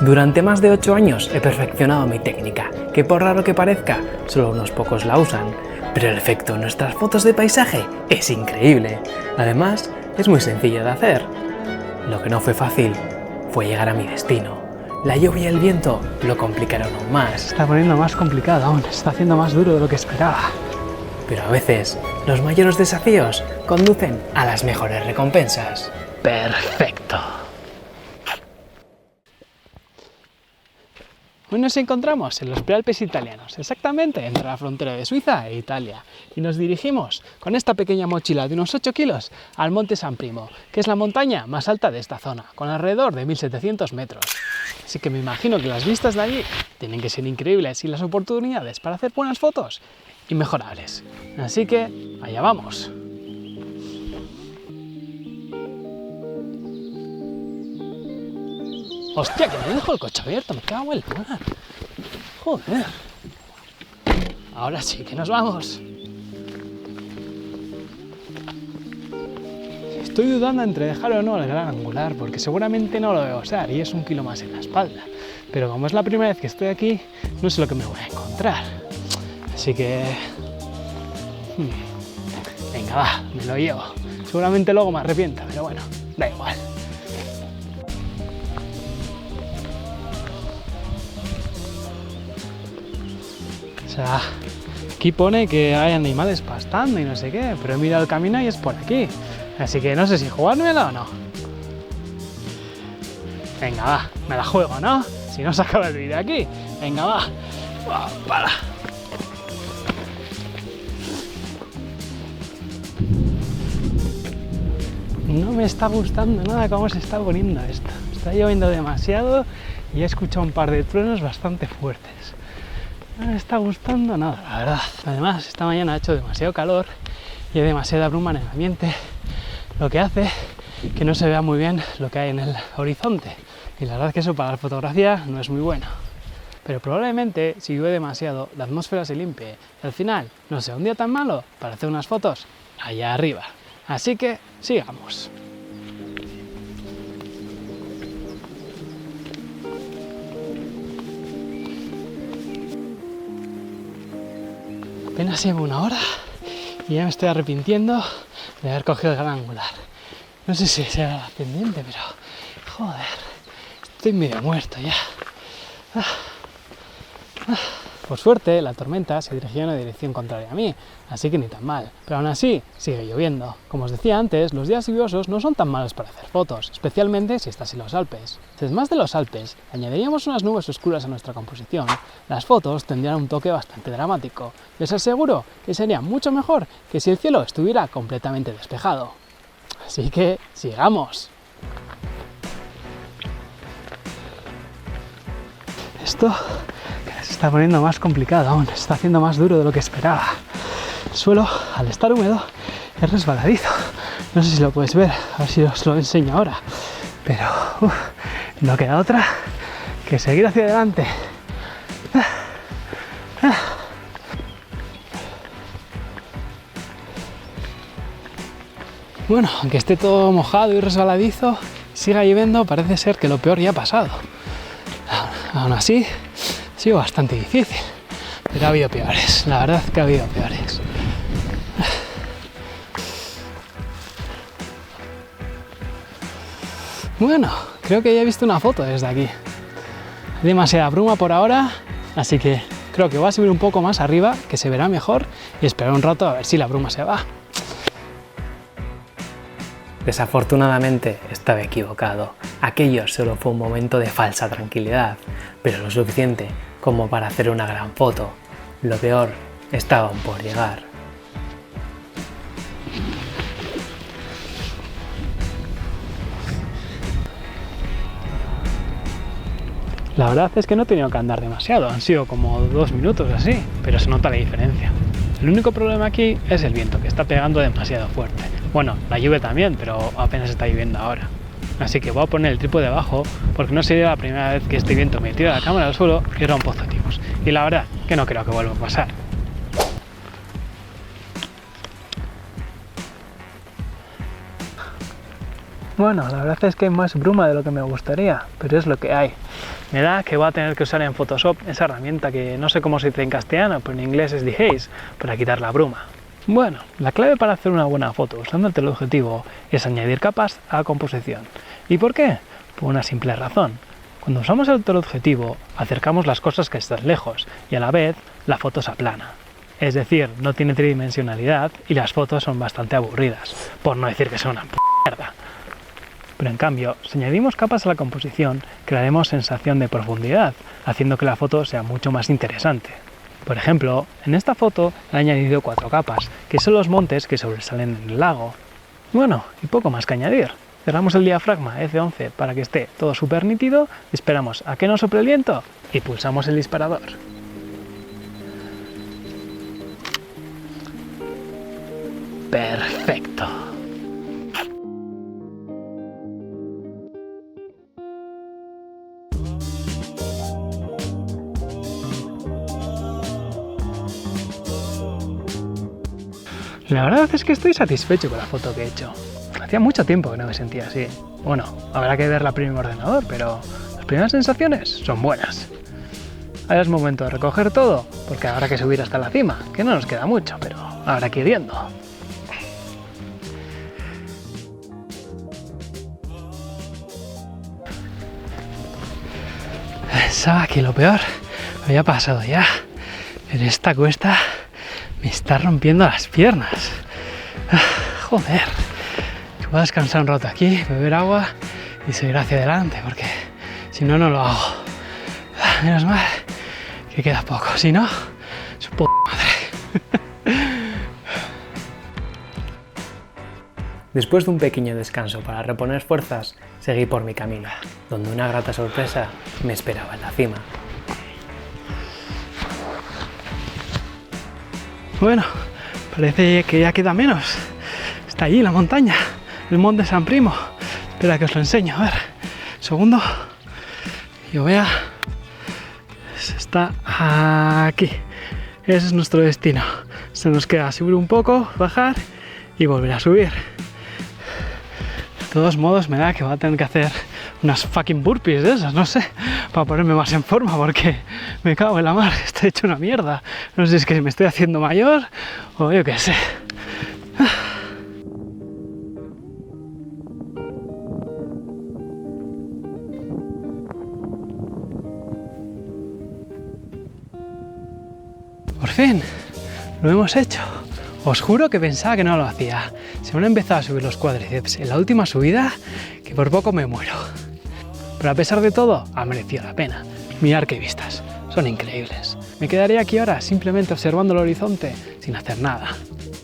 Durante más de 8 años he perfeccionado mi técnica, que por raro que parezca, solo unos pocos la usan, pero el efecto en nuestras fotos de paisaje es increíble. Además, es muy sencillo de hacer. Lo que no fue fácil fue llegar a mi destino. La lluvia y el viento lo complicaron aún más. Se está poniendo más complicado aún, se está haciendo más duro de lo que esperaba. Pero a veces, los mayores desafíos conducen a las mejores recompensas. Perfecto. Hoy nos encontramos en los Prealpes italianos, exactamente entre la frontera de Suiza e Italia, y nos dirigimos con esta pequeña mochila de unos 8 kilos al Monte San Primo, que es la montaña más alta de esta zona, con alrededor de 1700 metros. Así que me imagino que las vistas de allí tienen que ser increíbles y las oportunidades para hacer buenas fotos inmejorables. Así que allá vamos. ¡Hostia, que me dejo el coche abierto! ¡Me cago en el mar! ¡Joder! Ahora sí que nos vamos. Estoy dudando entre dejar o no el gran angular, porque seguramente no lo voy a usar y es 1 kilo más en la espalda. Pero como es la primera vez que estoy aquí, no sé lo que me voy a encontrar. Así que... venga, va, me lo llevo. Seguramente luego me arrepienta, pero bueno, da igual. O sea, aquí pone que hay animales pastando y no sé qué, pero he mirado el camino y es por aquí. Así que no sé si jugármela o no. Venga, va, me la juego, ¿no? Si no se acaba el vídeo aquí. Venga, va. Para. No me está gustando nada cómo se está poniendo esto. Está lloviendo demasiado y he escuchado un par de truenos bastante fuertes. No me está gustando nada, la verdad. Además, esta mañana ha hecho demasiado calor y hay demasiada bruma en el ambiente, lo que hace que no se vea muy bien lo que hay en el horizonte. Y la verdad es que eso para la fotografía no es muy bueno. Pero probablemente, si llueve demasiado, la atmósfera se limpie y al final no sea un día tan malo para hacer unas fotos allá arriba. Así que sigamos. Apenas llevo 1 hora y ya me estoy arrepintiendo de haber cogido el gran angular. No sé si será la pendiente, pero joder, estoy medio muerto ya. Por suerte, la tormenta se dirigía en una dirección contraria a mí, así que ni tan mal. Pero aún así, sigue lloviendo. Como os decía antes, los días lluviosos no son tan malos para hacer fotos, especialmente si estás en los Alpes. Además de los Alpes, añadiríamos unas nubes oscuras a nuestra composición. Las fotos tendrían un toque bastante dramático. Y os aseguro que sería mucho mejor que si el cielo estuviera completamente despejado. Así que, sigamos. Esto se está poniendo más complicado aún, se está haciendo más duro de lo que esperaba. El suelo, al estar húmedo, es resbaladizo. No sé si lo podéis ver, a ver si os lo enseño ahora. Pero no queda otra que seguir hacia adelante. Bueno, aunque esté todo mojado y resbaladizo, siga lloviendo, parece ser que lo peor ya ha pasado. Aún así, ha sido bastante difícil, pero ha habido peores, la verdad que ha habido peores. Bueno, creo que ya he visto una foto desde aquí. Hay demasiada bruma por ahora, así que creo que voy a subir un poco más arriba, que se verá mejor, y esperar un rato a ver si la bruma se va. Desafortunadamente estaba equivocado. Aquello solo fue un momento de falsa tranquilidad, pero lo suficiente como para hacer una gran foto. Lo peor estaba aún por llegar. La verdad es que no he tenido que andar demasiado, han sido como 2 minutos así, pero se nota la diferencia. El único problema aquí es el viento, que está pegando demasiado fuerte. Bueno, la lluvia también, pero apenas está lloviendo ahora. Así que voy a poner el trípode debajo, porque no sería la primera vez que este viento me tira la cámara al suelo y rompo objetivos. Y la verdad que no creo que vuelva a pasar. Bueno, la verdad es que hay más bruma de lo que me gustaría, pero es lo que hay. Me da que voy a tener que usar en Photoshop esa herramienta que no sé cómo se dice en castellano, pero en inglés es Dehaze, para quitar la bruma. Bueno, la clave para hacer una buena foto usando el teleobjetivo es añadir capas a la composición. ¿Y por qué? Por una simple razón. Cuando usamos el teleobjetivo, acercamos las cosas que están lejos y a la vez la foto se aplana. Es decir, no tiene tridimensionalidad y las fotos son bastante aburridas, por no decir que son una mierda. Pero en cambio, si añadimos capas a la composición, crearemos sensación de profundidad, haciendo que la foto sea mucho más interesante. Por ejemplo, en esta foto he añadido 4 capas, que son los montes que sobresalen en el lago. Bueno, y poco más que añadir. Cerramos el diafragma F11 para que esté todo súper nítido, esperamos a que nos sople el viento y pulsamos el disparador. Perfecto. La verdad es que estoy satisfecho con la foto que he hecho. Hacía mucho tiempo que no me sentía así. Bueno, habrá que verla primero en ordenador, pero las primeras sensaciones son buenas. Ahora es momento de recoger todo, porque habrá que subir hasta la cima, que no nos queda mucho, pero habrá que ir viendo. Pensaba que lo peor había pasado ya, pero esta cuesta me está rompiendo las piernas. Joder, que puedo descansar un rato aquí, beber agua y seguir hacia adelante, porque si no, no lo hago. Menos mal que queda poco, si no, su puta madre. Después de un pequeño descanso para reponer fuerzas, seguí por mi camino, donde una grata sorpresa me esperaba en la cima. Bueno, parece que ya queda menos. Está allí la montaña, el monte San Primo. Espera que os lo enseño, a ver. Segundo. Yo vea. Está aquí. Ese es nuestro destino. Se nos queda subir un poco, bajar y volver a subir. De todos modos, me da que voy a tener que hacer unas fucking burpees de esas, no sé, para ponerme más en forma, porque me cago en la mar, estoy hecho una mierda. No sé si es que me estoy haciendo mayor o yo qué sé. Por fin, lo hemos hecho. Os juro que pensaba que no lo hacía. Se me han empezado a subir los cuádriceps en la última subida, que por poco me muero. Pero a pesar de todo, ha merecido la pena. Mirad qué vistas, son increíbles. Me quedaría aquí ahora simplemente observando el horizonte sin hacer nada.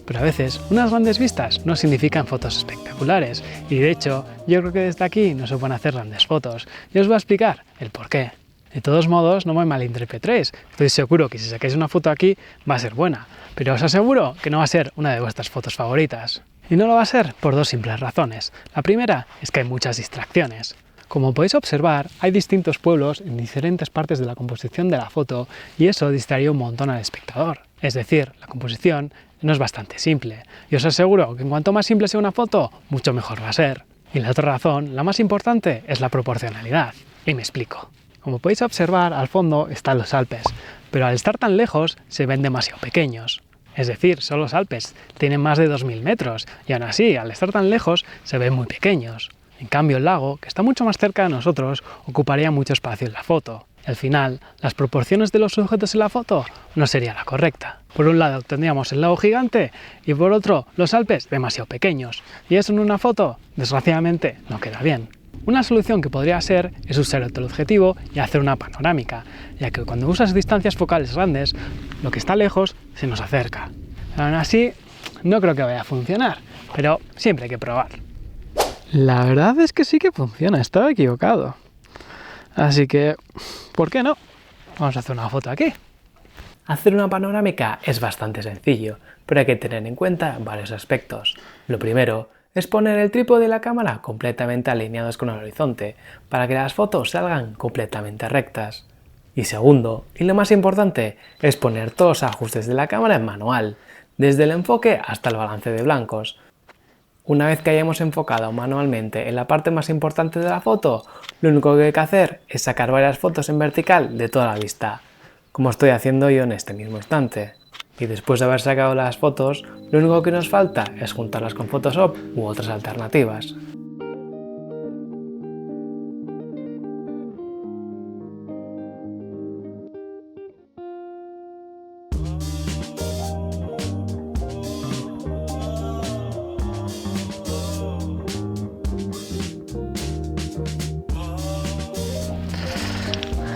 Pero a veces, unas grandes vistas no significan fotos espectaculares. Y de hecho, yo creo que desde aquí no se pueden hacer grandes fotos. Y os voy a explicar el porqué. De todos modos, no me malinterpretéis. Estoy seguro que si sacáis una foto aquí, va a ser buena. Pero os aseguro que no va a ser una de vuestras fotos favoritas. Y no lo va a ser por 2 simples razones. La primera es que hay muchas distracciones. Como podéis observar, hay distintos pueblos en diferentes partes de la composición de la foto y eso distraería un montón al espectador. Es decir, la composición no es bastante simple. Y os aseguro que en cuanto más simple sea una foto, mucho mejor va a ser. Y la otra razón, la más importante, es la proporcionalidad. Y me explico. Como podéis observar, al fondo están los Alpes, pero al estar tan lejos se ven demasiado pequeños. Es decir, son los Alpes, tienen más de 2000 metros y aún así, al estar tan lejos, se ven muy pequeños. En cambio, el lago, que está mucho más cerca de nosotros, ocuparía mucho espacio en la foto. Y al final, las proporciones de los sujetos en la foto no sería la correcta. Por un lado tendríamos el lago gigante y por otro los Alpes demasiado pequeños. Y eso en una foto, desgraciadamente, no queda bien. Una solución que podría ser es usar el teleobjetivo y hacer una panorámica, ya que cuando usas distancias focales grandes, lo que está lejos se nos acerca. Aún así, no creo que vaya a funcionar, pero siempre hay que probar. La verdad es que sí que funciona, estaba equivocado. Así que, ¿por qué no? Vamos a hacer una foto aquí. Hacer una panorámica es bastante sencillo, pero hay que tener en cuenta varios aspectos. Lo primero es poner el trípode de la cámara completamente alineados con el horizonte, para que las fotos salgan completamente rectas. Y segundo, y lo más importante, es poner todos los ajustes de la cámara en manual, desde el enfoque hasta el balance de blancos. Una vez que hayamos enfocado manualmente en la parte más importante de la foto, lo único que hay que hacer es sacar varias fotos en vertical de toda la vista, como estoy haciendo yo en este mismo instante. Y después de haber sacado las fotos, lo único que nos falta es juntarlas con Photoshop u otras alternativas.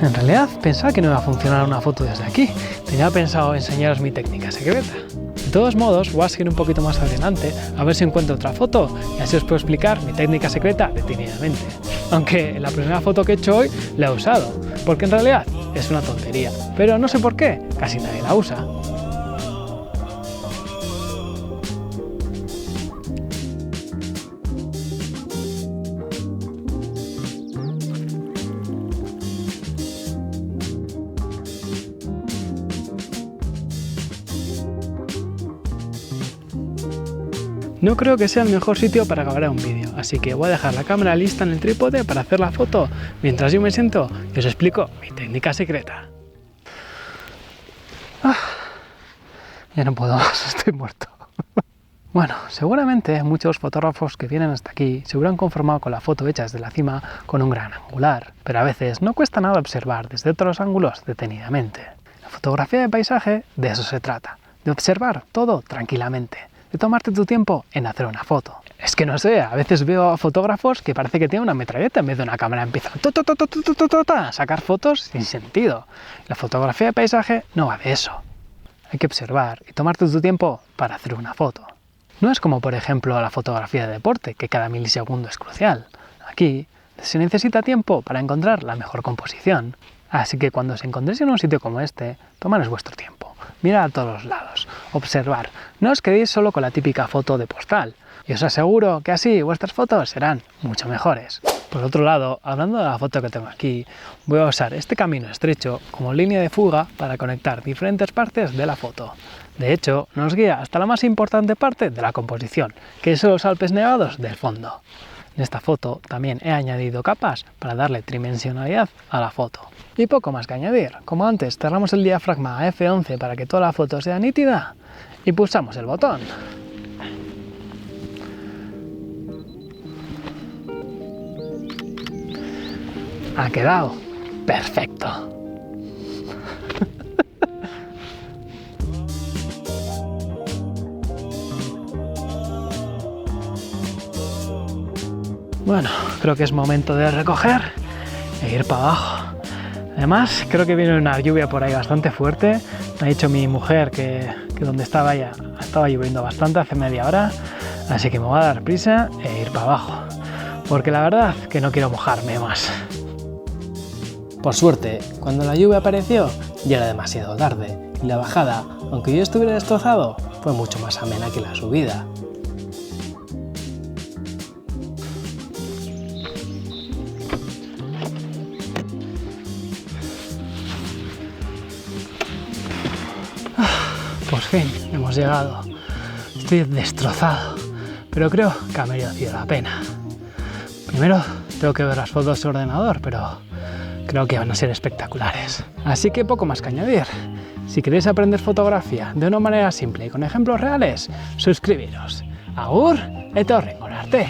En realidad pensaba que no iba a funcionar una foto desde aquí. Tenía pensado enseñaros mi técnica secreta. De todos modos, voy a seguir un poquito más adelante a ver si encuentro otra foto y así os puedo explicar mi técnica secreta detenidamente. Aunque la primera foto que he hecho hoy la he usado, porque en realidad es una tontería, pero no sé por qué, casi nadie la usa. No creo que sea el mejor sitio para grabar un vídeo, así que voy a dejar la cámara lista en el trípode para hacer la foto mientras yo me siento y os explico mi técnica secreta. Ya no puedo más, estoy muerto. Bueno, seguramente muchos fotógrafos que vienen hasta aquí se hubieran conformado con la foto hecha desde la cima con un gran angular, pero a veces no cuesta nada observar desde otros ángulos detenidamente. La fotografía de paisaje de eso se trata, de observar todo tranquilamente, de tomarte tu tiempo en hacer una foto. Es que no sé, a veces veo a fotógrafos que parece que tienen una metralleta en vez de una cámara, empiezan a sacar fotos sin sentido. La fotografía de paisaje no va de eso. Hay que observar y tomarte tu tiempo para hacer una foto. No es como por ejemplo la fotografía de deporte, que cada milisegundo es crucial. Aquí se necesita tiempo para encontrar la mejor composición. Así que cuando os encontréis en un sitio como este, tomaros vuestro tiempo. Mirad a todos los lados, observar. No os quedéis solo con la típica foto de postal. Y os aseguro que así vuestras fotos serán mucho mejores. Por otro lado, hablando de la foto que tengo aquí, voy a usar este camino estrecho como línea de fuga para conectar diferentes partes de la foto. De hecho, nos guía hasta la más importante parte de la composición, que son los Alpes nevados del fondo. En esta foto también he añadido capas para darle tridimensionalidad a la foto. Y poco más que añadir. Como antes, cerramos el diafragma a F11 para que toda la foto sea nítida y pulsamos el botón. Ha quedado perfecto. Bueno, creo que es momento de recoger e ir para abajo. Además, creo que viene una lluvia por ahí bastante fuerte. Me ha dicho mi mujer que donde estaba ya estaba lloviendo bastante hace media hora, así que me voy a dar prisa e ir para abajo, porque la verdad que no quiero mojarme más. Por suerte, cuando la lluvia apareció ya era demasiado tarde y la bajada, aunque yo estuviera destrozado, fue mucho más amena que la subida. Por fin hemos llegado. Estoy destrozado, pero creo que ha merecido la pena. Primero tengo que ver las fotos de ordenador, pero creo que van a ser espectaculares. Así que poco más que añadir. Si queréis aprender fotografía de una manera simple y con ejemplos reales, suscribiros. Agur, etorri arte.